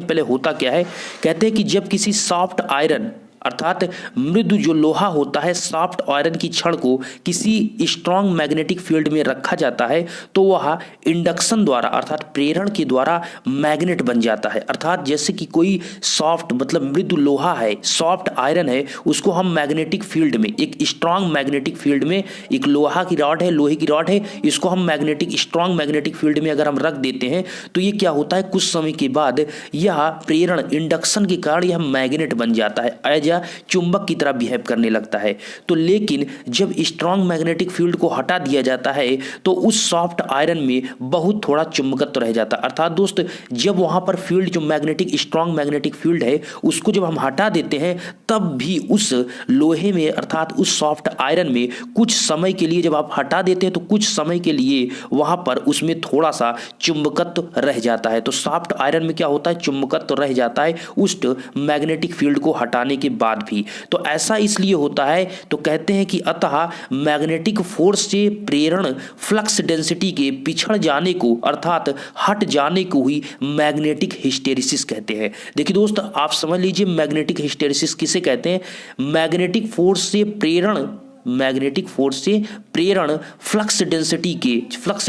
पहले होता क्या है, कहते हैं कि जब किसी सॉफ्ट आयरन अर्थात मृदु जो लोहा होता है, सॉफ्ट आयरन की छड़ को किसी स्ट्रांग मैग्नेटिक फील्ड में रखा जाता है तो वह इंडक्शन द्वारा अर्थात प्रेरण के द्वारा मैग्नेट बन जाता है। अर्थात जैसे कि कोई सॉफ्ट मतलब मृदु लोहा है, सॉफ्ट आयरन है, उसको हम मैग्नेटिक फील्ड में, एक स्ट्रांग मैग्नेटिक फील्ड में, एक लोहा की रॉड है, लोहे की रॉड है, इसको हम मैग्नेटिक स्ट्रांग मैग्नेटिक फील्ड में अगर हम रख देते हैं तो ये क्या होता है, कुछ समय के बाद यह प्रेरण इंडक्शन के कारण यह मैग्नेट बन जाता है, एज चुंबक की तरह बिहेव करने लगता है। तो लेकिन जब स्ट्रांग मैग्नेटिक फील्ड को हटा दिया जाता है तो उस सॉफ्ट आयरन में बहुत थोड़ा चुंबकत्व रह जाता है। अर्थात दोस्त जब वहां पर फील्ड जो मैग्नेटिक स्ट्रांग मैग्नेटिक फील्ड है उसको जब हम हटा देते हैं तब भी उस लोहे में अर्थात उस सॉफ्ट आयरन में कुछ समय के लिए जब आप हटा देते हैं तो कुछ समय के लिए वहां पर उसमें थोड़ा सा चुंबकत्व रह जाता है। तो सॉफ्ट आयरन में क्या होता है, चुंबकत्व रह जाता है उस मैग्नेटिक फील्ड को हटाने के बाद भी। तो ऐसा इसलिए होता है, तो कहते हैं कि अतः मैग्नेटिक फोर्स से प्रेरण फ्लक्स डेंसिटी के पिछड़ जाने को अर्थात हट जाने को ही मैग्नेटिक हिस्टेरिसिस कहते हैं। देखिए दोस्त आप समझ लीजिए मैग्नेटिक हिस्टेरिसिस किसे कहते हैं, मैग्नेटिक फोर्स से प्रेरण फ्लक्स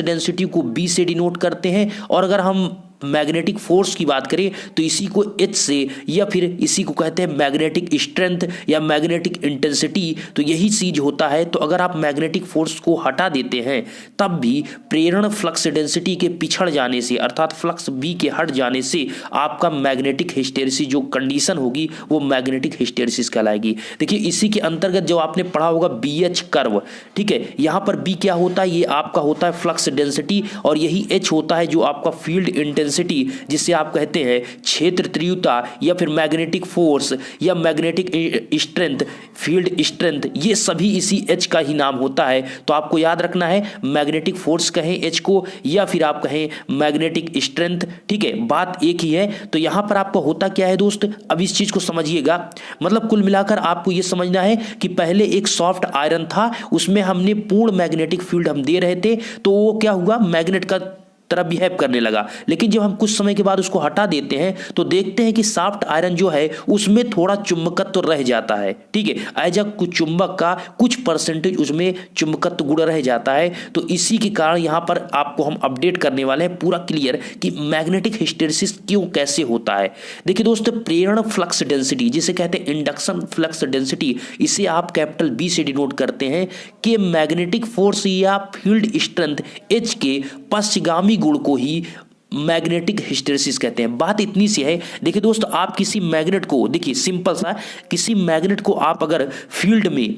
डेंसिटी को बी से डिनोट करते हैं। और अगर हम मैग्नेटिक फोर्स की बात करें तो इसी को एच से या फिर इसी को कहते हैं मैग्नेटिक स्ट्रेंथ या मैग्नेटिक इंटेंसिटी। तो यही चीज होता है। तो अगर आप मैग्नेटिक फोर्स को हटा देते हैं तब भी प्रेरण फ्लक्स डेंसिटी के पिछड़ जाने से अर्थात फ्लक्स बी के हट जाने से आपका मैग्नेटिक हिस्टेरिसिस जो कंडीशन होगी वो मैग्नेटिक हिस्टेरिसिस कहलाएगी। देखिए इसी के अंतर्गत जो आपने पढ़ा होगा BH कर्व, ठीक है, यहां पर B क्या होता है, ये आपका होता है फ्लक्स डेंसिटी और यही H होता है जो आपका फील्ड इंटेंसिटी जिसे आप कहते हैं क्षेत्र तीव्रता या फिर मैग्नेटिक फोर्स या मैग्नेटिक स्ट्रेंथ, फील्ड स्ट्रेंथ, ये सभी इसी H का ही नाम होता है। तो आपको याद रखना है मैग्नेटिक फोर्स कहें H को या फिर आप कहें मैग्नेटिक स्ट्रेंथ, ठीक है, बात एक ही है। तो यहां पर आपको होता क्या है दोस्त, अब इस चीज को समझिएगा, मतलब कुल मिलाकर आपको यह समझना है कि पहले एक सॉफ्ट आयरन था, उसमें हमने पूर्ण मैग्नेटिक फील्ड हम दे रहे थे तो वो क्या हुआ, मैग्नेट का तरह बिहेव करने लगा। लेकिन जब हम कुछ समय के बाद उसको हटा देते हैं तो देखते हैं कि सॉफ्ट आयरन जो है उसमें थोड़ा चुंबकत्व तो रह जाता है, ठीक है, एज कुछ चुंबक का कुछ परसेंटेज उसमें चुंबकत्व गुण रह जाता है। तो इसी के कारण यहां पर आपको हम अपडेट करने वाले हैं पूरा क्लियर कि मैग्नेटिक हिस्टेरिसिस क्यों कैसे होता है। देखिए दोस्तों प्रेरण फ्लक्स डेंसिटी जिसे कहते हैं इंडक्शन फ्लक्स डेंसिटी, इसे आप कैपिटल B से डिनोट करते हैं कि मैग्नेटिक फोर्स या फील्ड स्ट्रेंथ H के पश्चगामी गुण को ही मैग्नेटिक हिस्टेरिसिस कहते हैं। बात इतनी सी है। देखिए दोस्त आप किसी मैग्नेट को, देखिए सिंपल सा, किसी मैग्नेट को आप अगर फील्ड में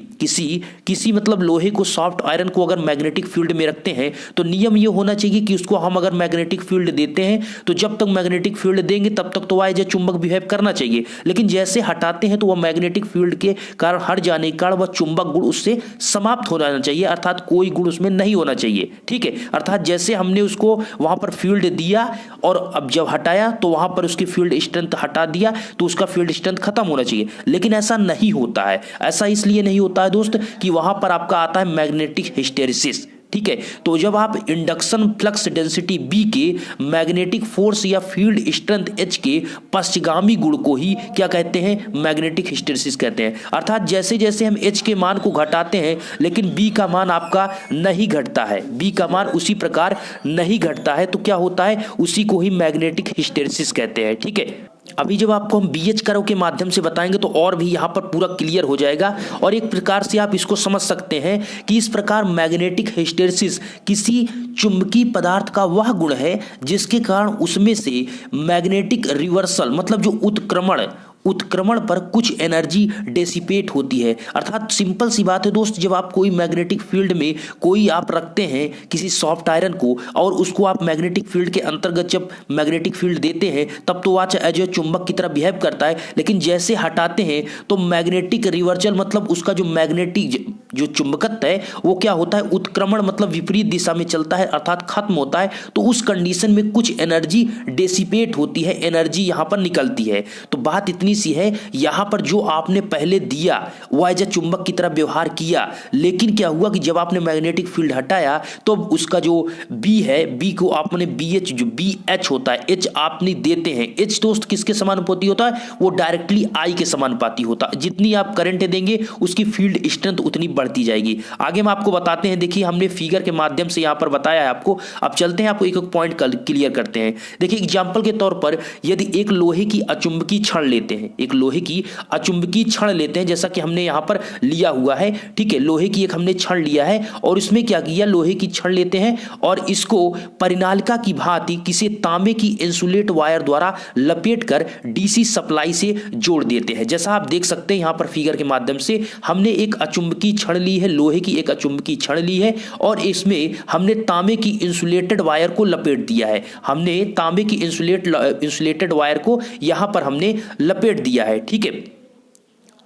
किसी मतलब लोहे को सॉफ्ट आयरन को अगर मैग्नेटिक फील्ड में रखते हैं तो नियम ये होना चाहिए कि उसको हम अगर मैग्नेटिक फील्ड देते हैं तो जब तक मैग्नेटिक फील्ड देंगे तब तक तो एज ए चुंबक बिहेव करना चाहिए। लेकिन जैसे हटाते हैं तो वह मैग्नेटिक फील्ड के कारण हट जाने के कारण वह चुंबक गुण उससे समाप्त हो जाना चाहिए, अर्थात कोई गुण उसमें नहीं होना चाहिए, ठीक है। अर्थात जैसे हमने उसको वहां पर फील्ड दिया और अब जब हटाया तो वहां पर उसकी फील्ड स्ट्रेंथ हटा दिया तो उसका फील्ड स्ट्रेंथ खत्म होना चाहिए। लेकिन ऐसा नहीं होता है। ऐसा इसलिए नहीं होता है दोस्त कि वहां पर आपका आता है मैग्नेटिक हिस्टेरिसिस, ठीक है। तो जब आप इंडक्शन फ्लक्स डेंसिटी B के मैग्नेटिक फोर्स या फील्ड स्ट्रेंथ H के पश्चगामी गुण को ही क्या कहते हैं, मैग्नेटिक हिस्टेरिसिस कहते हैं। अर्थात जैसे जैसे हम H के मान को घटाते हैं लेकिन B का मान आपका नहीं घटता है, B का मान उसी प्रकार नहीं घटता है, तो क्या होता है, उसी को ही मैग्नेटिक हिस्टेरिसिस कहते हैं, ठीक है। अभी जब आपको हम BH कर्व के माध्यम से बताएंगे तो और भी यहाँ पर पूरा क्लियर हो जाएगा और एक प्रकार से आप इसको समझ सकते हैं कि इस प्रकार मैग्नेटिक हिस्टेरिसिस किसी चुंबकीय पदार्थ का वह गुण है जिसके कारण उसमें से मैग्नेटिक रिवर्सल मतलब जो उत्क्रमण पर कुछ एनर्जी डेसिपेट होती है। अर्थात सिंपल सी बात है दोस्त, जब आप कोई मैग्नेटिक फील्ड में कोई आप रखते हैं किसी सॉफ्ट आयरन को और उसको आप मैग्नेटिक फील्ड के अंतर्गत जब मैग्नेटिक फील्ड देते हैं तब तो वह एज ए चुंबक की तरह बिहेव करता है। लेकिन जैसे हटाते हैं तो मैग्नेटिक रिवर्सल मतलब उसका जो जो चुंबकत्व है वो क्या होता है, उत्क्रमण मतलब विपरीत दिशा में चलता है अर्थात खत्म होता है। तो उस कंडीशन में कुछ एनर्जी डेसिपेट होती है, एनर्जी यहां पर निकलती है। तो बात इतनी सी है, यहां पर जो आपने पहले दिया वो एज ए चुंबक की तरह व्यवहार किया, लेकिन क्या हुआ कि जब आपने मैग्नेटिक फील्ड हटाया तो उसका जो बी है, बी को आपने बी एच, जो बी एच होता है, एच आपने देते हैं। एच दोस्त किसके समानुपाती होता है, वो डायरेक्टली आई के समानुपाती होता है। जितनी आप करंट देंगे उसकी फील्ड स्ट्रेंथ उतनी बढ़ती जाएगी। आगे हम आपको बताते हैं, देखिए हमने फिगर के माध्यम से यहां पर बताया है आपको। अब चलते हैं, आपको एक एक पॉइंट क्लियर करते हैं। देखिए एग्जांपल के तौर पर यदि एक लोहे की अचुंबकीय छड़ लेते हैं, एक लोहे की अचुंबकीय छड़ लेते हैं, जैसा कि हमने यहां पर लिया हुआ है, ठीक है, लोहे की एक हमने छड़ लिया है और इसमें क्या किया, लोहे की छड़ लेते हैं और इसको परिनालिका की भांति किसी तांबे की इंसुलेट वायर द्वारा लपेटकर डीसी सप्लाई से जोड़ देते हैं। जैसा आप देख सकते हैं यहां पर फिगर के माध्यम से, हमने एक अचुंबकीय छड़ ली है, लोहे की एक अचुंबकीय छड़ ली है और इसमें हमने तांबे की इंसुलेटेड वायर को लपेट दिया है। हमने तांबे की इंसुलेटेड वायर को यहां पर हमने लपेट दिया है, ठीक है।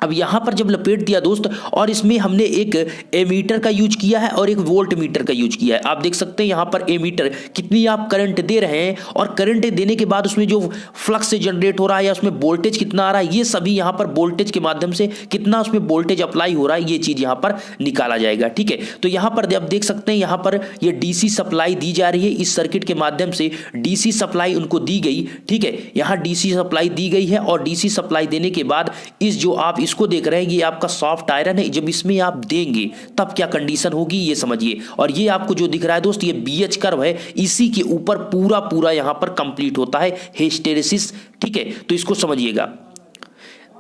अब यहां पर जब लपेट दिया दोस्त, और इसमें हमने एक एमीटर का यूज किया है और एक वोल्ट मीटर का यूज किया है। आप देख सकते हैं यहां पर एमीटर कितनी आप करंट दे रहे हैं और करंट देने के बाद उसमें जो फ्लक्स जनरेट हो रहा है या उसमें वोल्टेज कितना आ रहा है, ये सभी यहां पर वोल्टेज के माध्यम से कितना उसमें वोल्टेज अप्लाई हो रहा है, ये चीज यहां पर निकाला जाएगा, ठीक है। तो यहां पर आप देख सकते हैं यहां पर ये डीसी सप्लाई दी जा रही है, इस सर्किट के माध्यम से डीसी सप्लाई उनको दी गई, ठीक है। यहां डीसी सप्लाई दी गई है और डीसी सप्लाई देने के बाद इस जो आप इसको देख रहे हैं ये आपका सॉफ्ट आयरन है, जब इसमें आप देंगे तब क्या कंडीशन होगी ये समझिए। और ये आपको जो दिख रहा है दोस्त, ये बीएच कर्व है, इसी के ऊपर पूरा पूरा यहां पर कंप्लीट होता है हिस्टेरेसिस, ठीक है। तो इसको समझिएगा।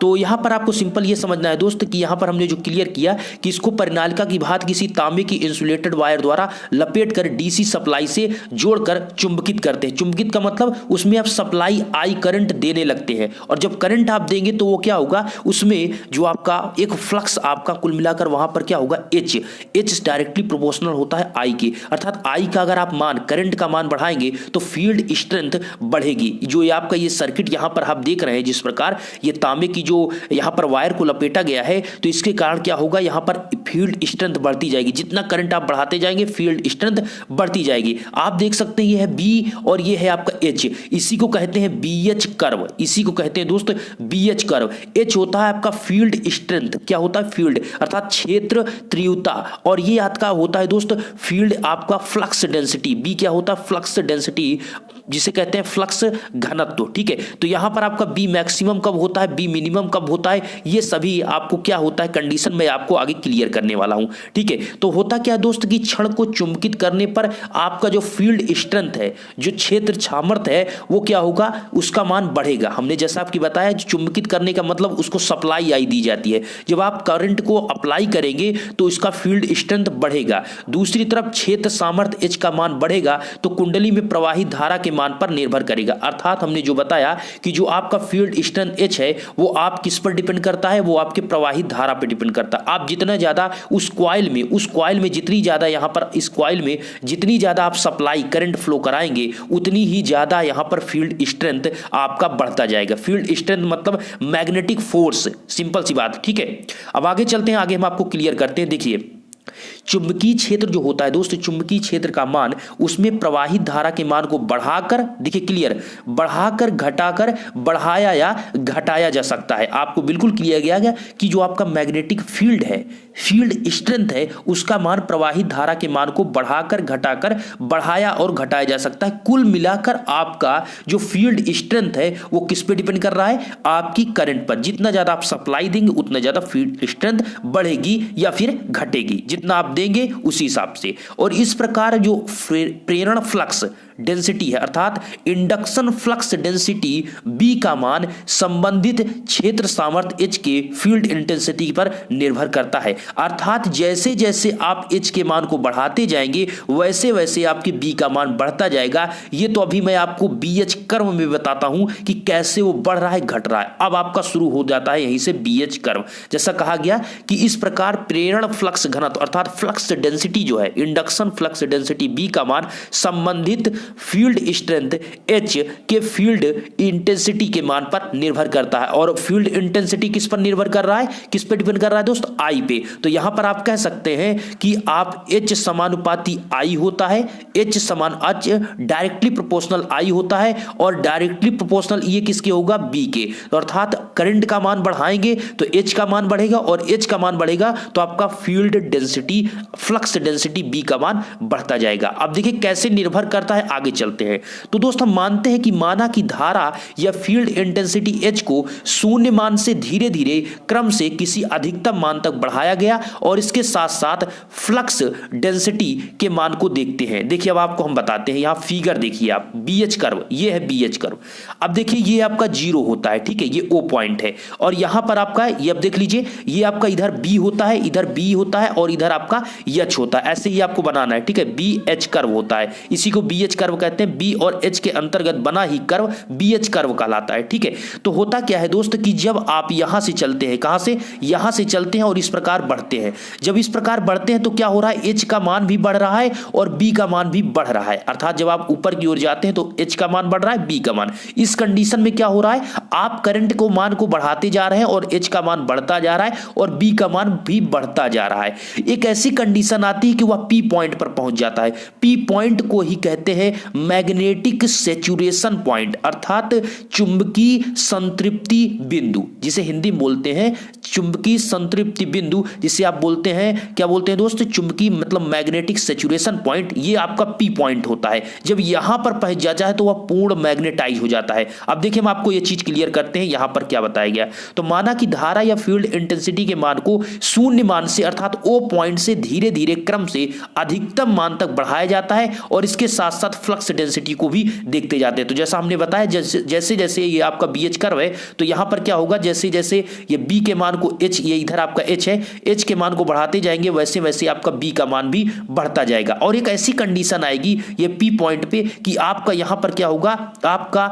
तो यहां पर आपको सिंपल ये समझना है दोस्त कि यहां पर हमने जो क्लियर किया कि इसको परिनालिका की भांति किसी तांबे की इंसुलेटेड वायर द्वारा लपेटकर डीसी सप्लाई से जोड़कर चुंबकित करते हैं। चुंबकित का मतलब उसमें आप सप्लाई आई करंट देने लगते हैं और जब करंट आप देंगे तो वो क्या होगा, उसमें जो आपका एक फ्लक्स आपका कुल मिलाकर वहां पर क्या होगा, एच डायरेक्टली प्रोपोर्शनल होता है आई के, अर्थात आई का अगर आप मान, करंट का मान बढ़ाएंगे तो फील्ड स्ट्रेंथ बढ़ेगी। जो ये आपका ये सर्किट यहां पर आप देख रहे हैं, जिस प्रकार ये तांबे की जो यहां पर वायर को लपेटा गया है, तो इसके कारण क्या होगा, यहां पर फील्ड स्ट्रेंथ बढ़ती जाएगी। जितना करंट आप बढ़ाते जाएंगे फील्ड स्ट्रेंथ बढ़ती जाएगी। आप देख सकते हैं ये है बी और ये है आपका एच, इसी को कहते हैं बीएच कर्व, इसी को कहते हैं दोस्त बीएच कर्व। एच होता है आपका फील्ड स्ट्रेंथ, क्या होता है, फील्ड अर्थात क्षेत्र तीव्रता, और ये आपका होता है दोस्त फील्ड आपका फ्लक्स डेंसिटी। बी क्या होता है, फ्लक्स डेंसिटी, जिसे कहते हैं फ्लक्स घनत्व, ठीक है। तो यहां पर आपका बी मैक्सिमम कब होता है, बी मिनिमम कब होता है, ये सभी आपको क्या होता है कंडीशन मैं आपको आगे क्लियर करने वाला हूं, ठीक है। तो होता क्या है दोस्त कि क्षण को चुंबकित करने पर आपका जो फील्ड स्ट्रेंथ है, जो क्षेत्र सामर्थ्य है, वो क्या होगा, उसका मान बढ़ेगा। हमने जैसा आपकी बताया चुंबकित करने का मतलब उसको सप्लाई आई दी जाती है। जब आप करंट को अप्लाई करेंगे तो इसका फील्ड स्ट्रेंथ बढ़ेगा। दूसरी तरफ क्षेत्र सामर्थ्य एच का मान बढ़ेगा तो कुंडली में प्रवाहित धारा के मान पर निर्भर करेगा। अर्थात हमने जो बताया कि जो आपका फील्ड स्ट्रेंथ एच है वो आप किस पर डिपेंड करता है, वो आपके प्रवाहित धारा पर डिपेंड करता है। आप जितना ज्यादा उस कॉइल में जितनी ज्यादा यहां पर इस कॉइल में जितनी ज्यादा आप सप्लाई करंट फ्लो कराएंगे उतनी ही ज्यादा यहां पर फील्ड स्ट्रेंथ आपका बढ़ता जाएगा। फील्ड स्ट्रेंथ मतलब मैग्नेटिक फोर्स, सिंपल सी बात, ठीक है। अब आगे चलते हैं, आगे हम आपको क्लियर करते हैं। देखिए चुंबकीय क्षेत्र जो होता है दोस्त, चुंबकीय क्षेत्र का मान, उसमें प्रवाहित धारा के मान को बढ़ाकर, देखिए क्लियर, बढ़ाकर, घटाकर, बढ़ाया या घटाया जा सकता है। आपको बिल्कुल क्लियर किया गया कि जो आपका मैग्नेटिक फील्ड है, फील्ड स्ट्रेंथ है, उसका मान प्रवाहित धारा के मान को बढ़ाकर, घटाकर, बढ़ाया और घटाया जा सकता है। कुल मिलाकर आपका जो फील्ड स्ट्रेंथ है वो किस पे डिपेंड कर रहा है, आपकी करंट पर। जितना ज्यादा आप सप्लाई देंगे उतना ज्यादा फील्ड स्ट्रेंथ बढ़ेगी या फिर घटेगी, जितना आप देंगे उसी हिसाब से। और इस प्रकार जो प्रेरण फ्लक्स डेंसिटी है, अर्थात इंडक्शन फ्लक्स डेंसिटी बी का मान संबंधित क्षेत्र सामर्थ्य एच के फील्ड इंटेंसिटी पर निर्भर करता है। अर्थात जैसे जैसे आप एच के मान को बढ़ाते जाएंगे वैसे वैसे आपके बी का मान बढ़ता जाएगा। ये तो अभी मैं आपको बीएच कर्व में बताता हूं कि कैसे वो बढ़ रहा है, घट रहा है। अब आपका शुरू हो जाता है यहीं से बीएच कर्व। जैसा कहा गया कि इस प्रकार प्रेरण फ्लक्स घनत्व अर्थात फ्लक्स डेंसिटी जो है, इंडक्शन फ्लक्स डेंसिटी बी का मान संबंधित फील्ड स्ट्रेंथ H के फील्ड इंटेंसिटी के मान पर निर्भर करता है। और फील्ड इंटेंसिटी किस पर निर्भर कर रहा है, किस पे डिपेंड कर रहा है दोस्त, I पे। तो यहां पर आप कह सकते हैं कि आप H समानुपाती I होता है, H डायरेक्टली प्रोपोर्शनल I होता है, और डायरेक्टली प्रोपोर्शनल ये किसके होगा, B के। तो अर्थात करंट का मान बढ़ाएंगे तो H का मान बढ़ेगा, और H का मान बढ़ेगा तो आपका field density, flux density B का मान बढ़ता जाएगा। अब देखिए कैसे निर्भर करता है, आगे चलते हैं। तो दोस्त हम मानते हैं कि माना कि धारा या फील्ड इंटेंसिटी H को शून्य मान से धीरे धीरे क्रम से किसी अधिकतम मान तक बढ़ाया गया, और इसके साथ साथ फ्लक्स डेंसिटी के मान को देखते हैं। देखिए अब आपको हम बताते हैं, यहां फिगर देखिए आप, BH कर्व, ये है BH कर्व। अब देखिए ये आपका 0 होता है, ठीक है, ये O पॉइंट है, और यहां पर आपका ये, अब देख लीजिए ये आपका इधर B होता है, इधर B होता है, और इधर आपका H होता है। ऐसे ही आपको बनाना है, ठीक है, BH कर्व होता है, इसी को BH कर्व कहते हैं। B और H के अंतर्गत बना ही कर्व BH कर्व कहलाता है, ठीक है। तो होता क्या है दोस्त कि जब आप यहां से चलते हैं, कहां से, यहां से चलते हैं और इस प्रकार बढ़ते हैं, जब इस प्रकार बढ़ते हैं तो क्या हो रहा है, H का मान भी बढ़ रहा है और B का मान भी बढ़ रहा है। अर्थात जब आप ऊपर की ओर जाते हैं तो H का मान बढ़ रहा है, B का मान। इस कंडीशन में क्या हो रहा है, आप करंट को मान को बढ़ाते जा रहे हैं और H का मान बढ़ता जा रहा है और B का मान भी बढ़ता जा रहा है। एक ऐसी कंडीशन आती है कि वह P पॉइंट पर पहुंच जाता है। P पॉइंट को ही कहते हैं मैग्नेटिक सैचुरेशन पॉइंट, अर्थात चुंबकीय संतृप्ति बिंदु, जिसे हिंदी में बोलते हैं चुंबकीय संतृप्ति बिंदु, जिसे आप बोलते हैं, क्या बोलते हैं दोस्त, चुंबकीय मतलब मैग्नेटिक सैचुरेशन पॉइंट। ये आपका P पॉइंट होता है। जब यहां पर पहुंच जाता है तो वह पूर्ण मैग्नेटाइज हो जाता है। अब देखिए हम आपको यह चीज क्लियर करते हैं, यहां पर क्या बताया गया। तो माना कि धारा या फील्ड इंटेंसिटी के मान को शून्य मान से, अर्थात O पॉइंट से धीरे धीरे क्रम से अधिकतम मान तक बढ़ाया जाता है, और इसके साथ साथ फ्लक्स डेंसिटी को भी देखते जाते हैं। तो जैसा हमने बताया, जैसे जैसे ये आपका BH कर्व है, तो यहां पर क्या होगा, जैसे जैसे ये B के मान को H, ये इधर आपका H है, H के मान को बढ़ाते जाएंगे, वैसे वैसे आपका B का मान भी बढ़ता जाएगा। और एक ऐसी कंडीशन आएगी ये P पॉइंट पे कि आपका यहां पर क्या होगा, आपका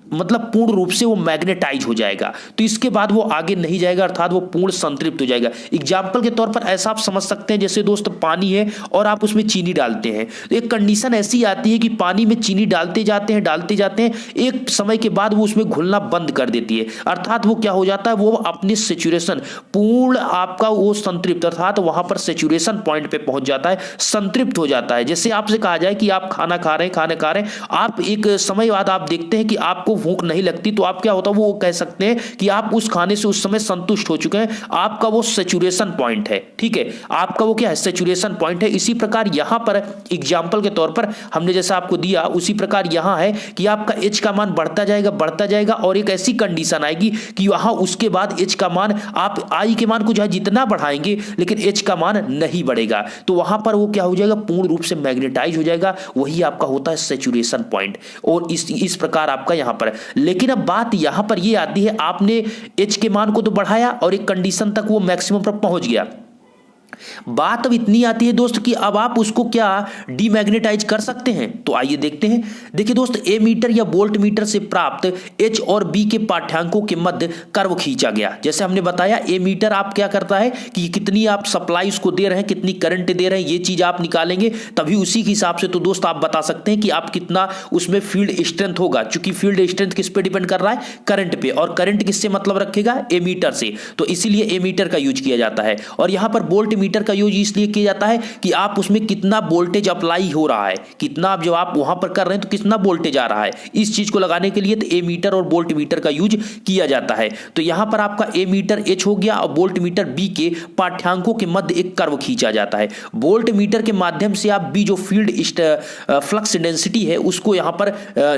मतलब पूर्ण रूप से वो मैग्नेटाइज हो जाएगा। तो इसके बाद वो आगे नहीं जाएगा, अर्थात वो पूर्ण संतृप्त हो जाएगा। एग्जाम्पल के तौर पर ऐसा आप समझ सकते हैं, जैसे दोस्त पानी है और आप उसमें चीनी डालते हैं, तो एक कंडीशन ऐसी आती है कि पानी में चीनी डालते जाते हैं, एक समय के बाद वो उसमें घुलना बंद कर देती है, अर्थात वो क्या हो जाता है, वो अपने सेचुरेशन, पूर्ण आपका वो संतृप्त, अर्थात वहां पर सेचुरेशन पॉइंट पे पहुंच जाता है, संतृप्त हो जाता है। जैसे आपसे कहा जाए कि आप खाना खा रहे हैं, आप एक समय बाद आप देखते हैं कि आपको भूख नहीं लगती, तो आप क्या होता है, वो कह सकते हैं कि आप उस खाने से उस समय संतुष्ट हो चुके हैं, आपका वो सैचुरेशन पॉइंट है, ठीक है, आपका वो क्या है, सैचुरेशन पॉइंट है। इसी प्रकार यहां पर एग्जांपल के तौर पर हमने जैसा आपको दिया, उसी प्रकार यहां है कि आपका H का मान बढ़ता जाएगा, और एक ऐसी कंडीशन आएगी कि वहां उसके बाद H का मान, आप I के मान को जो है जितना बढ़ाएंगे, लेकिन H का मान नहीं बढ़ेगा, तो वहां पर वो क्या हो जाएगा, पूर्ण रूप से मैग्नेटाइज हो जाएगा। वही आपका होता है सैचुरेशन पॉइंट। और इस प्रकार आपका यहां पर, लेकिन अब बात यहां पर ये आती है, आपने H के मान को तो बढ़ाया और एक कंडीशन तक वो मैक्सिमम पर पहुंच गया, बात अब इतनी आती है दोस्त कि अब आप उसको क्या डीमैग्नेटाइज कर सकते हैं। तो आइए देखते हैं। देखिए दोस्त, ए मीटर या वोल्ट मीटर से प्राप्त H और B के पाठ्यांकों के मध्य कर्व खींचा गया। जैसे हमने बताया, ए मीटर आप क्या करता है कि कितनी आप सप्लाई उसको दे रहे हैं, कितनी करंट दे रहे हैं, ये चीज आप निकालेंगे, तभी उसी के हिसाब से तो दोस्त आप बता सकते हैं कि आप कितना उसमें फील्ड स्ट्रेंथ होगा। चूंकि फील्ड स्ट्रेंथ किस पे डिपेंड कर रहा है, करंट पे, और करंट किससे मतलब रखेगा, ए मीटर से, तो इसीलिए ए मीटर का यूज किया जाता है। और यहां पर वोल्ट मीटर का यूज इसलिए किया जाता है कि आप उसमें कितना वोल्टेज अप्लाई हो रहा है, कितना आप जब आप वहां पर कर रहे हैं तो कितना वोल्टेज आ रहा है, इस चीज को लगाने के लिए तो ए मीटर और वोल्ट मीटर का यूज किया जाता है। तो यहां पर आपका ए मीटर H हो गया और वोल्ट मीटर B के पाठ्यांकों के मध्य एक कर्व खींचा जाता है। वोल्ट मीटर के माध्यम से आप B जो फील्ड फ्लक्स डेंसिटी है उसको यहां पर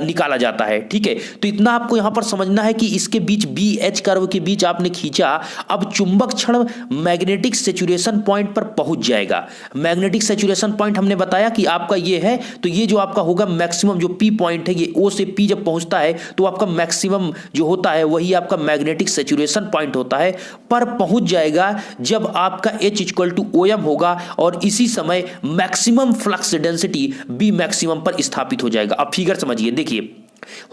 निकाला जाता है, ठीक है। तो इतना आपको यहां पर समझना है कि इसके बीच BH कर्व के बीच आपने खींचा, अब चुंबक क्षण मैग्नेटिक सैचुरेशन पॉइंट पर पहुंच जाएगा। मैग्नेटिक सैचुरेशन पॉइंट हमने बताया कि आपका ये है, तो ये जो आपका होगा मैक्सिमम जो P पॉइंट है, ये O से P जब पहुंचता है तो आपका मैक्सिमम जो होता है वही आपका मैग्नेटिक सैचुरेशन पॉइंट होता है, पर पहुंच जाएगा जब आपका H इक्वल टू OM होगा, और इसी समय maximum flux density B maximum पर स्थापित हो जाएगा। अब फिगर समझिए, देखिए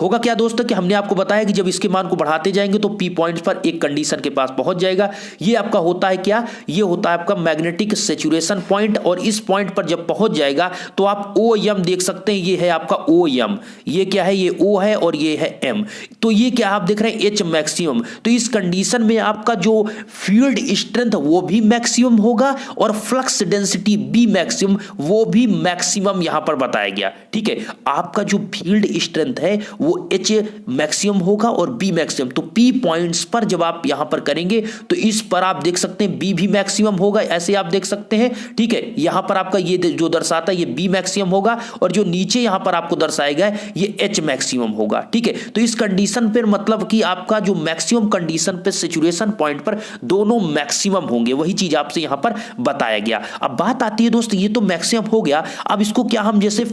होगा क्या दोस्तों कि हमने आपको बताया कि जब इसके मान को बढ़ाते जाएंगे तो पी पॉइंट्स पर एक कंडीशन के पास पहुंच जाएगा। ये आपका होता है क्या, ये होता है आपका मैग्नेटिक सैचुरेशन पॉइंट, और इस पॉइंट पर जब पहुंच जाएगा तो आप ओ एम देख सकते हैं, ये है आपका ओ एम, ये क्या है, ये ओ है और ये है एम, तो ये क्या आप देख रहे हैं एच मैक्सिमम। तो इस कंडीशन में आपका जो फील्ड स्ट्रेंथ वो भी मैक्सिमम होगा और फ्लक्स डेंसिटी बी मैक्सिमम वो भी मैक्सिमम यहां पर बताया गया। ठीक है, आपका जो फील्ड स्ट्रेंथ है वो एच मैक्सिमम होगा और बी मैक्सिमम। तो पी पॉइंट्स पर जब आप यहां पर करेंगे तो इस पर आप देख सकते हैं बी भी मैक्सिमम होगा, ऐसे आप देख सकते हैं। ठीक है, यहां पर आपका ये जो दर्शाता है ये बी मैक्सिमम होगा और जो नीचे यहां पर आपको दर्शाया गया है ये एच मैक्सिमम होगा। ठीक है, तो इस कंडीशन पर मतलब कि आपका जो मैक्सिमम कंडीशन पे सैचुरेशन पॉइंट पर दोनों मैक्सिमम होंगे, वही चीज आपसे यहां पर बताया गया। अब बात आती है दोस्त, ये तो मैक्सिमम हो गया, अब इसको क्या हम जैसे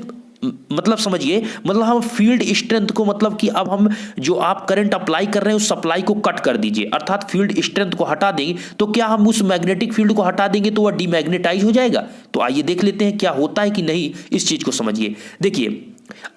मतलब समझिए, मतलब हम फील्ड स्ट्रेंथ को मतलब कि अब हम जो आप करंट अप्लाई कर रहे हैं उस सप्लाई को कट कर दीजिए, अर्थात फील्ड स्ट्रेंथ को हटा देंगे तो क्या हम उस मैग्नेटिक फील्ड को हटा देंगे तो वह डीमैग्नेटाइज हो जाएगा। तो आइए देख लेते हैं क्या होता है कि नहीं, इस चीज को समझिए। देखिए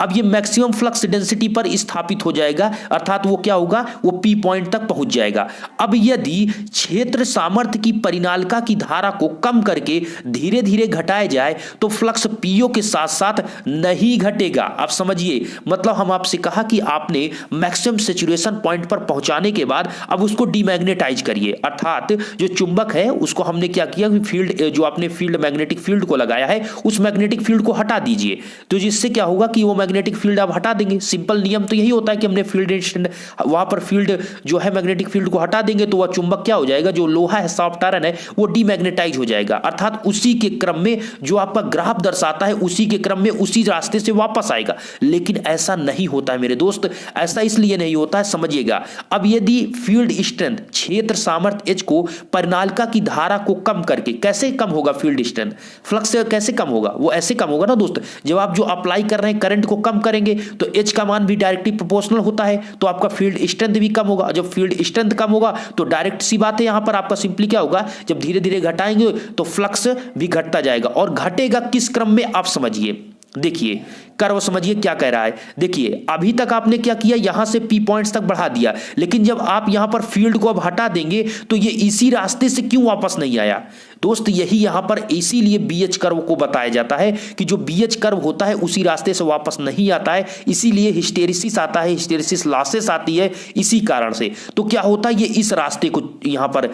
अब ये मैक्सिमम फ्लक्स डेंसिटी पर स्थापित हो जाएगा, अर्थात वो क्या होगा, वो पी पॉइंट तक पहुंच जाएगा। अब यदि क्षेत्र सामर्थ्य की परिनालिका की धारा को कम करके धीरे धीरे घटाया जाए तो फ्लक्स पीओ के साथ साथ नहीं घटेगा। आप समझिए, मतलब हम आपसे कहा कि आपने मैक्सिमम सैचुरेशन पॉइंट पर पहुंचाने के बाद अब उसको डीमैग्नेटाइज करिए, अर्थात जो चुंबक है उसको हमने क्या किया कि फील्ड जो आपने फील्ड मैग्नेटिक फील्ड को लगाया है उस मैग्नेटिक फील्ड को हटा दीजिए। तो जिससे क्या होगा कि वो मैग्नेटिक फील्ड आप हटा देंगे। सिंपल नियम तो यही होता है कि हमने फील्ड वहां पर फील्ड जो है मैग्नेटिक फील्ड को हटा देंगे तो वह चुंबक क्या हो जाएगा, जो लोहा है सॉफ्ट आयरन है वो डीमैग्नेटाइज हो जाएगा, अर्थात उसी के क्रम में जो आपका ग्राफ दर्शाता है उसी के क्रम में उसी रास्ते से वापस आएगा। लेकिन ऐसा नहीं होता है मेरे दोस्त, ऐसा इसलिए नहीं होता है, समझिएगा। अब यदि फील्ड स्ट्रेंथ क्षेत्र सामर्थ्य एच को परिनालिका की धारा को कम करके, कैसे कम होगा फील्ड स्ट्रेंथ, फ्लक्स से कैसे कम होगा, वो ऐसे कम होगा ना दोस्त, जब आप जो अप्लाई कर रहे हैं करंट को कम करेंगे तो एच का मान भी डायरेक्टली प्रोपोर्शनल होता है, तो आपका फील्ड स्ट्रेंथ भी कम होगा। जब फील्ड स्ट्रेंथ कम होगा तो डायरेक्ट सी बात है, यहां पर आपका सिंपली क्या होगा, जब धीरे धीरे घटाएंगे तो फ्लक्स भी घटता जाएगा। और घटेगा किस क्रम में, आप समझिए, देखिए कर्व समझिए क्या कह रहा है। देखिए अभी तक आपने क्या किया, यहां से पी पॉइंट्स तक बढ़ा दिया, लेकिन जब आप यहां पर फील्ड को अब हटा देंगे तो ये इसी रास्ते से क्यों वापस नहीं आया दोस्त, यही यहां पर इसीलिए बीएच कर्व को बताया जाता है कि जो बीएच कर्व होता है उसी रास्ते से वापस नहीं आता है, इसीलिए हिस्टेरिसिस आता है, हिस्टेरिसिस लॉसेस आती है इसी कारण से। तो क्या होता है, ये इस रास्ते को यहां पर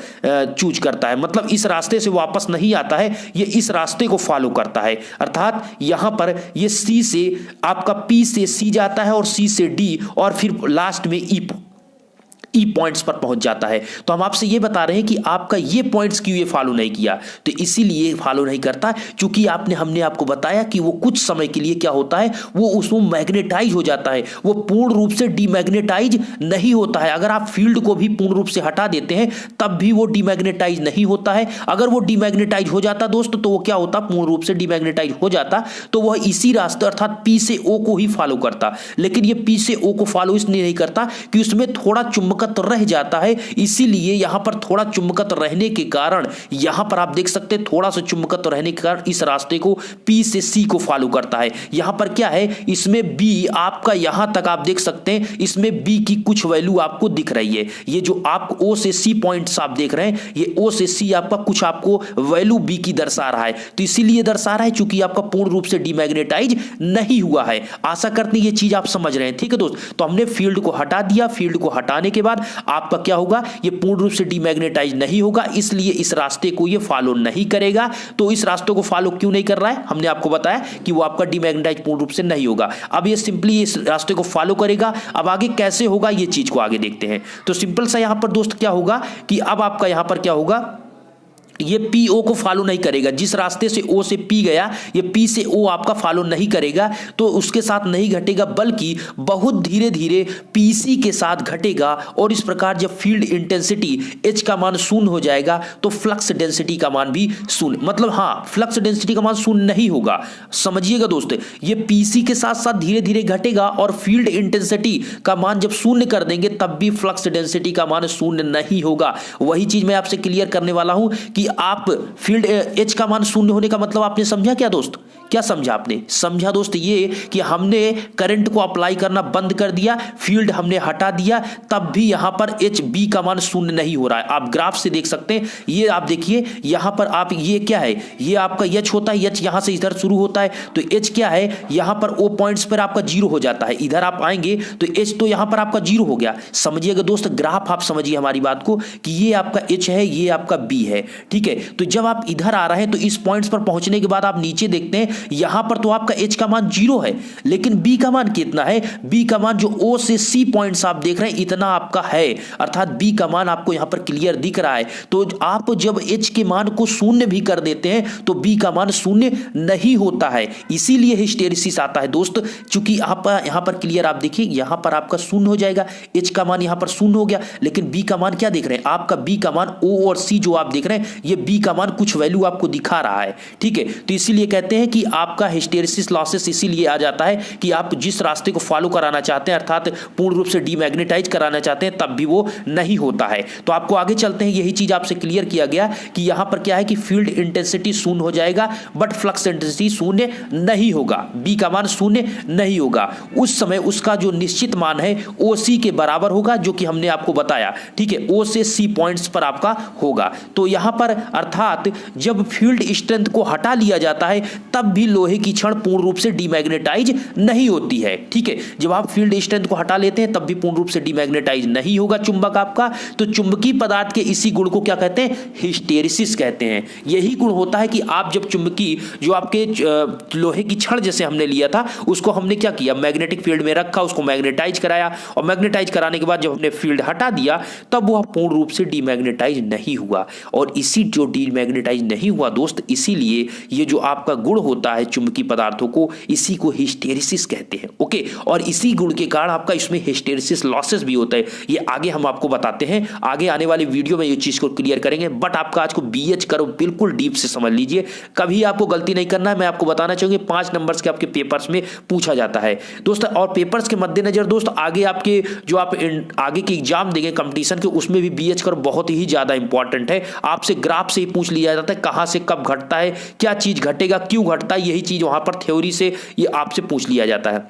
चूज करता है, मतलब इस रास्ते से वापस नहीं आता है, ये इस रास्ते को फॉलो करता है, अर्थात यहां पर ये सी से आपका पी से सी जाता है और सी से डी और फिर लास्ट में ई पॉइंट्स पर पहुंच जाता है। तो हम आपसे ये बता रहे हैं कि आपका ये पॉइंट्स क्यों ये फॉलो नहीं किया, तो इसीलिए फॉलो नहीं करता क्योंकि हमने आपको बताया कि वो कुछ समय के लिए क्या होता है, वो उसमें मैग्नेटाइज हो जाता है, वो पूर्ण रूप से डीमैग्नेटाइज नहीं होता है। अगर आप फील्ड को भी पूर्ण रूप से हटा देते हैं तब भी वो डीमैग्नेटाइज नहीं होता है। अगर वो डीमैग्नेटाइज हो जाता दोस्त तो वो क्या होता, पूर्ण रूप से डीमैग्नेटाइज हो जाता तो वह इसी रास्ते अर्थात पी से ओ को ही फॉलो करता। लेकिन ये पी से ओ को फॉलो इसलिए नहीं करता कि उसमें थोड़ा चुंबक रह जाता है, इसीलिए यहां पर थोड़ा चुंबकत्व रहने के कारण यहां पर आप देख सकते हैं थोड़ा सा चुंबकत्व रहने के कारण इस रास्ते को पी से सी को फॉलो करता है। यहां पर क्या है, इसमें बी आपका यहां तक आप देख सकते हैं, इसमें बी की कुछ वैल्यू आपको दिख रही है। ये जो आप ओ से सी पॉइंट्स आप देख रहे हैं, ये ओ से सी आपका कुछ आपको वैल्यू बी की दर्शा रहा है, तो इसीलिए दर्शा रहा है क्योंकि आपका पूर्ण रूप से डीमैग्नेटाइज नहीं हुआ है। आशा करते हैं ये चीज आप समझ रहे हैं, ठीक है दोस्त। तो हमने फील्ड को हटा दिया, फील्ड को हटाने के बाद आपका क्या होगा, ये पूर्ण रूप से डीमैग्नेटाइज नहीं होगा, इसलिए इस रास्ते को ये फॉलो नहीं करेगा। तो इस रास्ते को फॉलो क्यों नहीं कर रहा है, हमने आपको बताया कि वो आपका डीमैग्नेटाइज पूर्ण रूप से नहीं होगा। अब ये सिंपली इस रास्ते को फॉलो करेगा। अब आगे कैसे होगा ये चीज को आगे देखते हैं। तो सिंपल सा यहां पर दोस्त क्या होगा कि अब आपका यहां पर क्या होगा, ये पी ओ को फॉलो नहीं करेगा। जिस रास्ते से ओ से पी गया ये पी से ओ आपका फॉलो नहीं करेगा, तो उसके साथ नहीं घटेगा बल्कि बहुत धीरे धीरे पीसी के साथ घटेगा। और इस प्रकार जब फील्ड इंटेंसिटी एच का मान शून्य हो जाएगा तो फ्लक्स डेंसिटी का मान भी शून्य, मतलब हाँ फ्लक्स डेंसिटी का मान शून्य नहीं होगा। समझिएगा दोस्त, ये पीसी के साथ साथ धीरे धीरे घटेगा और फील्ड इंटेंसिटी का मान जब शून्य कर देंगे तब भी फ्लक्स डेंसिटी का मान शून्य नहीं होगा। वही चीज मैं आपसे क्लियर करने वाला हूं कि आप फील्ड एच का मान शून्य होने का मतलब आपने समझा क्या दोस्त? क्या समझा आपने? समझा दोस्त ये कि हमने करंट को अप्लाई करना बंद कर दिया, फील्ड हमने हटा दिया, तब भी यहां पर एच बी का मान शून्य नहीं हो रहा है। आप ग्राफ से देख सकते हैं, ये आप देखिए यहां पर आप, ये क्या है, ये आपका एच होता है, एच यहां से इधर शुरू होता है, तो एच क्या है, यहां पर ओ पॉइंट्स पर आपका जीरो हो जाता है। इधर आप आएंगे तो एच तो यहां पर आपका जीरो हो गया। समझिएगा दोस्त, ग्राफ आप समझिए हमारी बात को कि ये आपका एच है, ये आपका बी है, ठीक है। तो जब आप इधर आ रहे हैं तो इस पॉइंट्स पर पहुंचने के बाद आप नीचे देखते हैं, यहां पर तो आपका एच का मान जीरो है, लेकिन बी का मान कितना है? बी का मान जो ओ से सी पॉइंट्स आप देख रहे हैं इतना आपका है, अर्थात बी का मान आपको यहां पर क्लियर दिख रहा है। तो आप जब एच के मान को शून्य भी कर देते हैं तो बी का मान शून्य नहीं होता है, इसीलिए हिस्टेरिसिस आता है दोस्त। चूंकि आप यहां पर क्लियर आप देखिए, यहां पर आपका शून्य हो जाएगा, एच का मान यहां पर शून्य हो गया, लेकिन बी का मान क्या देख रहे हैं? आपका बी का मान ओ और सी जो आप देख रहे हैं, ये बी का मान कुछ वैल्यू आपको दिखा रहा है, ठीक है। तो इसीलिए कहते हैं कि आपका हिस्टेरिसिस लॉसेस इसीलिए आ जाता है कि आप जिस रास्ते को फॉलो कराना चाहते हैं, अर्थात पूर्ण रूप से डीमैग्नेटाइज कराना चाहते हैं, तब भी वो नहीं होता है। तो आपको आगे चलते हैं, यही चीज आपसे क्लियर किया गया कि यहां पर क्या है कि फील्ड इंटेंसिटी शून्य हो जाएगा, बट फ्लक्स इंटेंसिटी शून्य नहीं होगा, बी का मान शून्य नहीं होगा। उस समय उसका जो निश्चित मान है ओ सी के बराबर होगा, जो कि हमने आपको बताया, ठीक है, ओ से सी पॉइंट्स पर आपका होगा। तो यहां पर अर्थात जब फील्ड स्ट्रेंथ को हटा लिया जाता है तब भी लोहे की छड़ पूर्ण रूप से डीमैग्नेटाइज नहीं होती है, ठीक है। जब आप फील्ड स्ट्रेंथ को हटा लेते हैं तब भी पूर्ण रूप से डीमैग्नेटाइज नहीं होगा चुंबक आपका। तो चुंबकीय पदार्थ के इसी गुण को क्या कहते हैं? हिस्टेरिसिस कहते हैं। यही गुण होता है कि आप जब चुंबकीय जो आपके लोहे की छड़ जैसे हमने लिया था, उसको हमने क्या किया, मैग्नेटिक फील्ड में रखा, उसको मैग्नेटाइज कराया, और मैग्नेटाइज कराने के बाद जब हमने फील्ड हटा दिया तब वह पूर्ण रूप से डीमैग्नेटाइज नहीं हुआ। और इसी जो डीमैग्नेटाइज नहीं हुआ दोस्त, इसीलिए ये जो आपका गुण होता है चुंबकीय पदार्थों को, इसी को हिस्टेरिसिस कहते हैं, ओके। और इसी गुण के कारण आपका इसमें हिस्टेरिसिस लॉसेस भी होता है, ये आगे हम आपको बताते हैं, आगे आने वाली वीडियो में ये चीज को क्लियर करेंगे। बट आपका आज को बीएच करो बिल्कुल डीप से समझ लीजिए, कभी आपको गलती नहीं करना है। मैं आपको बताना चाहूंगी 5 नंबर्स के आपके पेपर्स में पूछा जाता है दोस्त। और पेपर्स के मद्देनजर दोस्त आगे आपके जो आप आगे के एग्जाम देंगे कंपटीशन के, उसमें भी बीएच करो बहुत ही ज्यादा इंपॉर्टेंट है। आपसे ग्राफ से ही पूछ लिया जाता है, कहां से कब घटता है, क्या चीज घटेगा, क्यों घटता है, यही चीज वहां पर थ्योरी से ये आपसे पूछ लिया जाता है।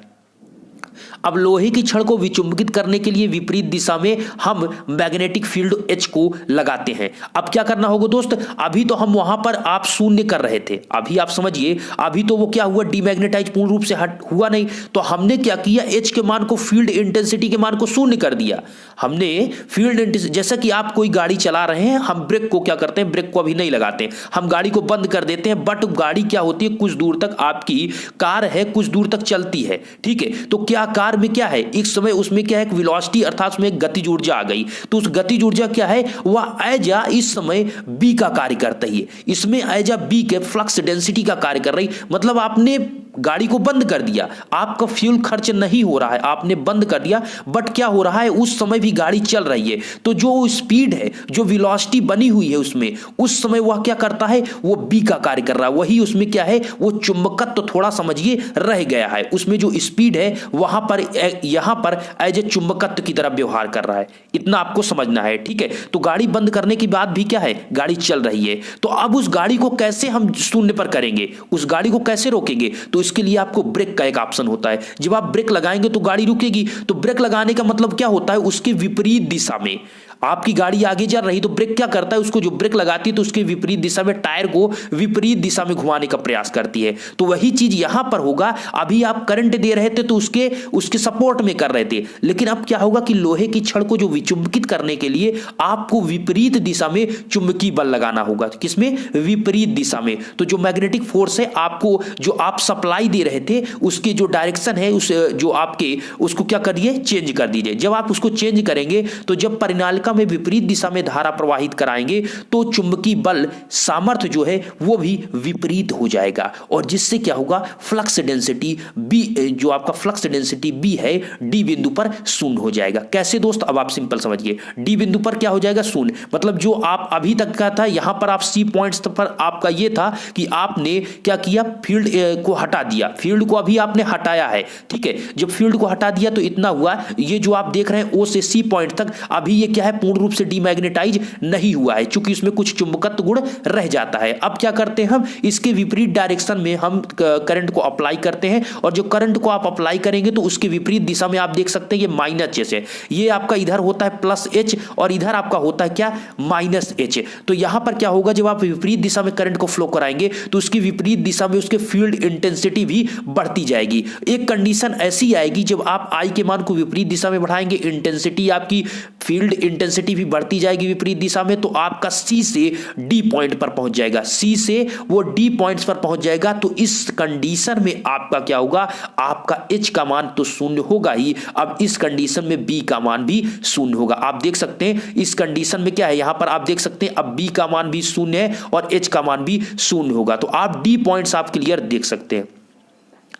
अब लोहे की छड़ को विचुंबकित करने के लिए विपरीत दिशा में हम मैग्नेटिक फील्ड एच को लगाते हैं। अब क्या करना होगा दोस्त, अभी तो हम वहां पर आप शून्य कर रहे थे, अभी आप समझिए, अभी तो वो क्या हुआ, डीमैग्नेटाइज पूर्ण रूप से हट हुआ नहीं। तो हमने क्या किया, एच के मान को, फील्ड इंटेंसिटी के मान को शून्य कर दिया हमने। फील्ड इंटेंसिटी, जैसा कि आप कोई गाड़ी चला रहे हैं, हम ब्रेक को क्या करते हैं, ब्रेक को अभी नहीं लगाते, हम गाड़ी को बंद कर देते हैं, बट गाड़ी क्या होती है, कुछ दूर तक आपकी कार है, कुछ दूर तक चलती है, ठीक है। तो क्या कार में क्या है, एक समय उसमें क्या है, एक वेलोसिटी अर्थात उसमें एक गतिज ऊर्जा आ गई, तो उस गतिज ऊर्जा क्या है, वह एजा इस समय बी का कार्य करता है, इसमें एजा बी के फ्लक्स डेंसिटी का कार्य कर रही। मतलब आपने गाड़ी को बंद कर दिया, आपका फ्यूल खर्च नहीं हो रहा है, आपने बंद कर दिया, बट क्या हो रहा है, उस समय भी गाड़ी चल रही है, तो जो स्पीड है, जो वेलोसिटी बनी हुई है उसमें, उस समय वह क्या करता है, वो बी का कार्य कर रहा है। वही उसमें क्या है, वो चुंबकत्व तो थोड़ा समझिए रह गया है, उसमें जो स्पीड है वहां पर यहां पर एज ए चुंबकत्व की तरह व्यवहार कर रहा है, इतना आपको समझना है, ठीक है। तो गाड़ी बंद करने के बाद भी क्या है, गाड़ी चल रही है। तो अब उस गाड़ी को कैसे हम शून्य पर करेंगे, उस गाड़ी को कैसे रोकेंगे, तो इसके लिए आपको ब्रेक का एक ऑप्शन होता है। जब आप ब्रेक लगाएंगे तो गाड़ी रुकेगी, तो ब्रेक लगाने का मतलब क्या होता है, उसके विपरीत दिशा में आपकी गाड़ी आगे जा रही, तो ब्रेक क्या करता है, उसको जो ब्रेक लगाती है तो उसके विपरीत दिशा में टायर को विपरीत दिशा में घुमाने का प्रयास करती है। तो वही चीज यहां पर होगा। अभी आप करंट दे रहे थे तो उसके सपोर्ट में कर रहे थे, लेकिन अब क्या होगा कि लोहे की छड़ को जो विचुंबकित करने के लिए आपको विपरीत दिशा में चुंबकीय बल लगाना होगा। किसमें, विपरीत दिशा में। तो जो मैग्नेटिक फोर्स है आपको, जो आप सप्लाई दे रहे थे, उसके जो डायरेक्शन है, उस जो आपके, उसको क्या करिए, चेंज कर दीजिए। जब आप उसको चेंज करेंगे तो जब परिनालिका में विपरीत दिशा में धारा प्रवाहित कराएंगे तो चुंबकीय बल सामर्थ्य जो है वो भी विपरीत हो जाएगा, और जिससे क्या होगा, फ्लक्स डेंसिटी बी, जो आपका फ्लक्स डेंसिटी बी है, डी बिंदु पर शून्य हो जाएगा। कैसे दोस्त, अब आप सिंपल समझिए, डी बिंदु पर क्या हो जाएगा, शून्य। मतलब जो आप अभी तक का था, यहां पर आप सी पॉइंट्स पर आपका ये था कि आपने क्या किया, फील्ड को हटा दिया, फील्ड को अभी आपने हटाया है, ठीक है। जब फील्ड को हटा दिया तो इतना हुआ, ये जो आप देख रहे हैं ओ से सी पॉइंट तक, अभी ये क्या है, पूर्ण रूप से डीमैग्नेटाइज नहीं हुआ है, चूंकि उसमें कुछ चुंबकत्व गुण रह जाता है। अब क्या करते हैं हम, इसके विपरीत डायरेक्शन में हम करंट को अप्लाई करते हैं, और जो करंट को आप अप्लाई करेंगे तो उसके विपरीत दिशा में आप देख सकते हैं ये माइनस एच है, ये आपका इधर होता है प्लस एच और इधर आपका होता है क्या, माइनस एच। तो यहां पर क्या होगा, जब आप विपरीत दिशा में करंट को फ्लो कराएंगे तो उसकी विपरीत दिशा में उसके फील्ड इंटेंसिटी भी बढ़ती जाएगी। एक कंडीशन ऐसी आएगी जब आप आई के मान को विपरीत दिशा में बढ़ाएंगे, इंटेंसिटी आपकी फील्ड इंटेंसिटी भी बढ़ती जाएगी विपरीत दिशा में, तो आपका सी से डी पॉइंट पर पहुंच जाएगा, सी से वो डी पॉइंट्स पर पहुंच जाएगा। तो इस कंडीशन में आपका क्या होगा, आपका एच का मान तो शून्य होगा ही। अब इस कंडीशन में बी का मान भी शून्य होगा। आप देख सकते हैं इस कंडीशन में क्या है, यहां पर आप देख सकते हैं अब बी का मान भी शून्य है और एच का मान भी शून्य होगा। तो आप डी पॉइंट्स आप क्लियर देख सकते हैं।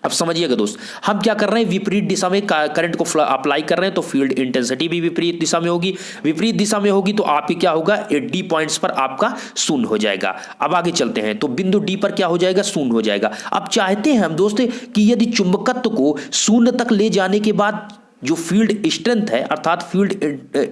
अब समझिएगा दोस्त, हम क्या कर रहे हैं, विपरीत दिशा में करंट को अप्लाई कर रहे हैं तो फील्ड इंटेंसिटी भी विपरीत दिशा में होगी, विपरीत दिशा में होगी तो आपकी क्या होगा, डी पॉइंट्स पर आपका शून्य हो जाएगा। अब आगे चलते हैं, तो बिंदु डी पर क्या हो जाएगा, शून्य हो जाएगा। अब चाहते हैं हम दोस्त कि यदि चुंबकत्व को शून्य तक ले जाने के बाद जो फील्ड स्ट्रेंथ है अर्थात फील्ड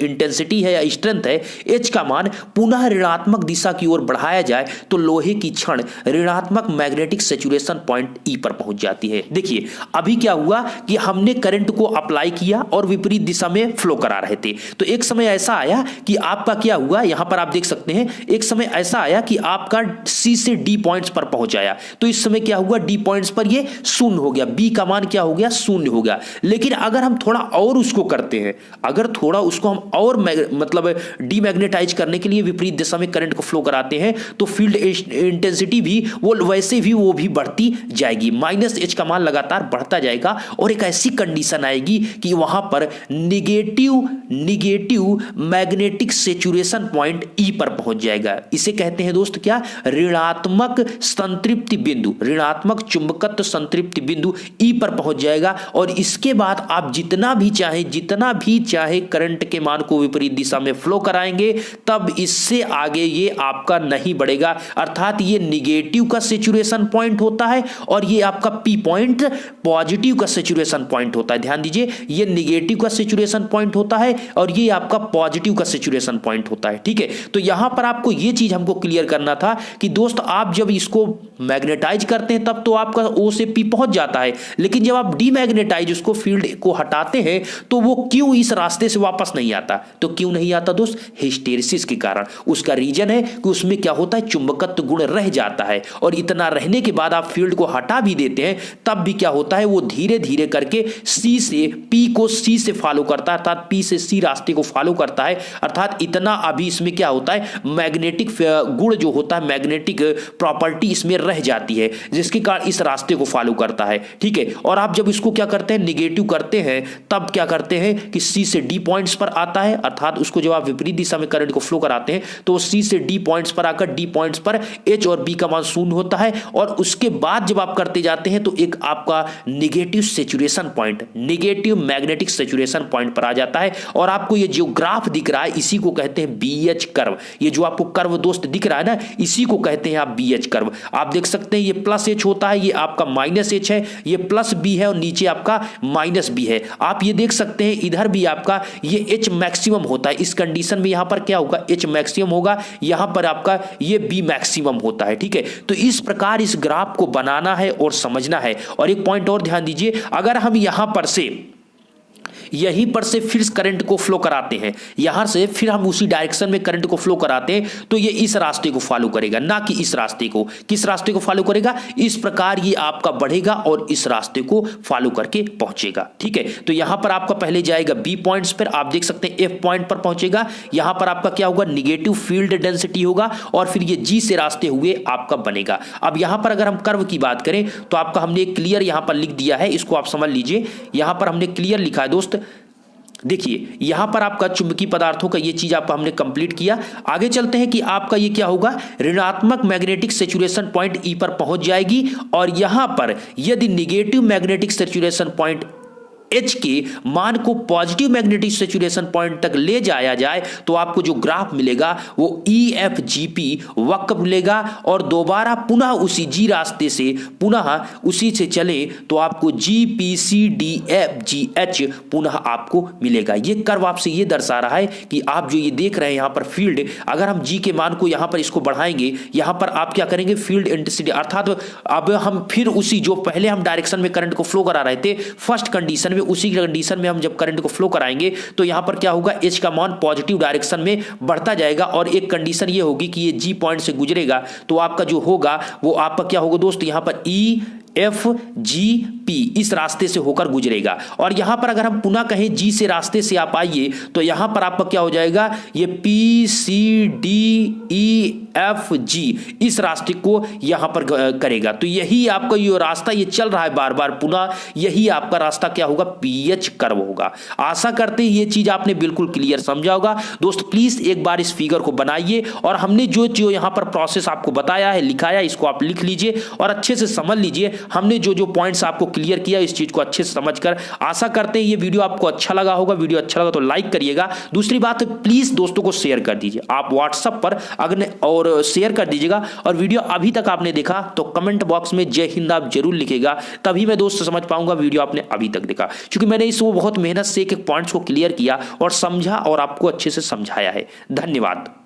इंटेंसिटी है या स्ट्रेंथ है, एच का मान पुनः ऋणात्मक दिशा की ओर बढ़ाया जाए तो लोहे की क्षण ऋणात्मक मैग्नेटिक सैचुरेशन पॉइंट ई पर पहुंच जाती है। देखिए अभी क्या हुआ कि हमने करंट को अप्लाई किया और विपरीत दिशा में फ्लो करा रहे थे, तो एक समय ऐसा आया कि आपका क्या हुआ, यहां पर आप देख सकते हैं एक समय ऐसा आया कि आपका सी से डी पॉइंट्स पर पहुंच आया, तो इस समय क्या हुआ, डी पॉइंट्स पर ये शून्य हो गया, बी का मान क्या हो गया, शून्य हो गया। लेकिन अगर हम थोड़ा और उसको करते हैं, अगर थोड़ा उसको हम और मतलब डीमैग्नेटाइज करने के लिए विपरीत दिशा में करंट को फ्लो कराते हैं तो फील्ड इंटेंसिटी भी वो वैसे भी वो भी बढ़ती जाएगी, माइनस एच का मान लगातार बढ़ता जाएगा और एक ऐसी कंडीशन आएगी कि वहां पर निगेटिव मैग्नेटिक सैचुरेशन पॉइंट ई पर पहुंच जाएगा। इसे कहते हैं दोस्त क्या, ऋणात्मक संतृप्ति बिंदु, ऋणात्मक चुंबकत्व संतृप्ति बिंदु ई पर पहुंच जाएगा। और इसके बाद आप जितना भी चाहे करंट के मान को विपरीत दिशा में फ्लो कराएंगे तब इससे आगे ये आपका नहीं बढ़ेगा, अर्थात ये निगेटिव का सैचुरेशन पॉइंट होता है और ये आपका पी पॉइंट पॉजिटिव का सैचुरेशन पॉइंट होता है। ध्यान दीजिए, ये निगेटिव का सैचुरेशन पॉइंट होता है और ये आपका पॉजिटिव का सैचुरेशन पॉइंट होता है। ठीक है, तो यहां पर आपको ये चीज हमको क्लियर करना था कि दोस्त आप जब इसको मैग्नेटाइज करते हैं तब तो आपका ओ से पी पहुंच जाता है, लेकिन जब आप डीमैग्नेटाइज उसको फील्ड को हटाते हैं तो वो क्यों इस रास्ते से वापस नहीं आता, तो क्यों नहीं आता दोस्त, हिस्टेरिसिस के कारण। उसका रीजन है कि उसमें क्या होता है, चुंबकत्व गुण रह जाता है और इतना रहने के बाद आप फील्ड को हटा भी देते हैं तब भी क्या होता है, वो धीरे धीरे करके सी से पी को सी से फॉलो करता है, अर्थात पी से सी रास्ते को फॉलो करता है, अर्थात इतना अभी इसमें क्या होता है, मैग्नेटिक गुण जो होता है, मैग्नेटिक प्रॉपर्टी इसमें रह जाती है जिसके कारण इस रास्ते को फॉलो करता है। ठीक है, और आप जब इसको क्या करते हैं, निगेटिव करते हैं तब क्या करते हैं कि सी से डी पॉइंट्स पर आता है, अर्थात उसको जब आप विपरीत दिशा में करंट को फ्लो कराते हैं तो सी से डी पॉइंट्स पर आकर डी पॉइंट्स पर एच और बी का मान शून्य होता है और उसके बाद जब आप करते जाते हैं तो एक आपका negative saturation point, negative magnetic saturation point पर आ जाता है। और आपको ये जो ग्राफ दिख रहा है इसी को कहते हैं बीएच कर्व, ये जो आपको कर्व दोस्त दिख रहा है ना, इसी को कहते हैं आप बीएच कर्व। आप देख सकते हैं ये प्लस एच होता है, ये आपका माइनस एच है, ये प्लस बी है और नीचे आपका माइनस बी है। आप ये देख सकते हैं इधर भी आपका ये एच मैक्सिमम होता है, इस कंडीशन में यहां पर क्या होगा, एच मैक्सिमम होगा, यहां पर आपका ये बी मैक्सिमम होता है। ठीक है, तो इस प्रकार इस ग्राफ को बनाना है और समझना है। और एक पॉइंट और ध्यान दीजिए, अगर हम यहां पर से यहीं पर से फिर करंट को फ्लो कराते हैं, यहां से फिर हम उसी डायरेक्शन में करंट को फ्लो कराते हैं तो ये इस रास्ते को फॉलो करेगा, ना कि इस रास्ते को। किस रास्ते को फॉलो करेगा, इस प्रकार ये आपका बढ़ेगा और इस रास्ते को फॉलो करके पहुंचेगा। ठीक है, तो यहां पर आपका पहले जाएगा बी पॉइंट्स पर, आप देख सकते हैं एफ पॉइंट पर पहुंचेगा, यहां पर आपका क्या होगा, निगेटिव फील्ड डेंसिटी होगा और फिर ये जी से रास्ते हुए आपका बनेगा। अब यहां पर अगर हम कर्व की बात करें तो आपका हमने क्लियर यहां पर लिख दिया है, इसको आप समझ लीजिए। यहां पर हमने क्लियर लिखा है दोस्त, देखिए यहां पर आपका चुंबकीय पदार्थों का ये चीज आपका हमने कंप्लीट किया। आगे चलते हैं कि आपका ये क्या होगा, ऋणात्मक मैग्नेटिक सैचुरेशन पॉइंट ई पर पहुंच जाएगी और यहां पर यदि negative magnetic saturation point H के मान को पॉजिटिव मैग्नेटिक सैचुरेशन पॉइंट तक ले जाया जाए तो आपको जो ग्राफ मिलेगा वो EFGP वक्र मिलेगा, और दोबारा पुनः उसी G रास्ते से पुनः उसी से चले तो आपको GPCDFGH पुनः आपको मिलेगा। ये कर्व आपसे ये दर्शा रहा है कि आप जो ये देख रहे हैं यहाँ पर फील्ड, अगर हम G के मान को यहाँ पर इसको बढ़ाएंगे, यहाँ पर आप क्या करेंगे, फील्ड इंटेंसिटी, अर्थात अब हम फिर उसी जो पहले हम डायरेक्शन में करंट को फ्लो करा रहे थे फर्स्ट कंडीशन में, उसी कंडीशन में हम जब करंट को फ्लो कराएंगे तो यहाँ पर क्या होगा, H का मान पॉजिटिव डायरेक्शन में बढ़ता जाएगा, और एक कंडीशन ये होगी कि ये G पॉइंट से गुजरेगा तो आपका जो होगा वो आपका क्या होगा दोस्त, यहाँ पर EFGP इस रास्ते से होकर गुजरेगा। और यहां पर अगर हम पुनः कहें G से रास्ते से आप आइए तो यहां पर आपका क्या हो जाएगा, ये PCDEFG इस रास्ते को यहां पर करेगा। तो यही आपका ये रास्ता ये चल रहा है बार बार पुनः, यही आपका रास्ता क्या होगा, PH कर्व होगा। आशा करते हैं ये चीज आपने बिल्कुल क्लियर समझा होगा। दोस्त प्लीज एक बार इस फिगर को बनाइए, और हमने जो यहां पर प्रोसेस आपको बताया है, लिखाया, इसको आप लिख लीजिए और अच्छे से समझ लीजिए। हमने जो पॉइंट्स आपको क्लियर किया इस चीज को अच्छे से समझकर, आशा करते हैं ये वीडियो आपको अच्छा लगा होगा। वीडियो अच्छा लगा तो लाइक करिएगा। दूसरी बात, प्लीज दोस्तों को शेयर कर दीजिए आप व्हाट्सएप पर अगर, और शेयर कर दीजिएगा। और वीडियो अभी तक आपने देखा तो कमेंट बॉक्स में जय हिंद आप जरूर लिखेगा, तभी मैं दोस्त समझ पाऊंगा वीडियो आपने अभी तक देखा, क्योंकि मैंने इसको बहुत मेहनत से एक एक पॉइंट्स को क्लियर किया और समझा और आपको अच्छे से समझाया है। धन्यवाद।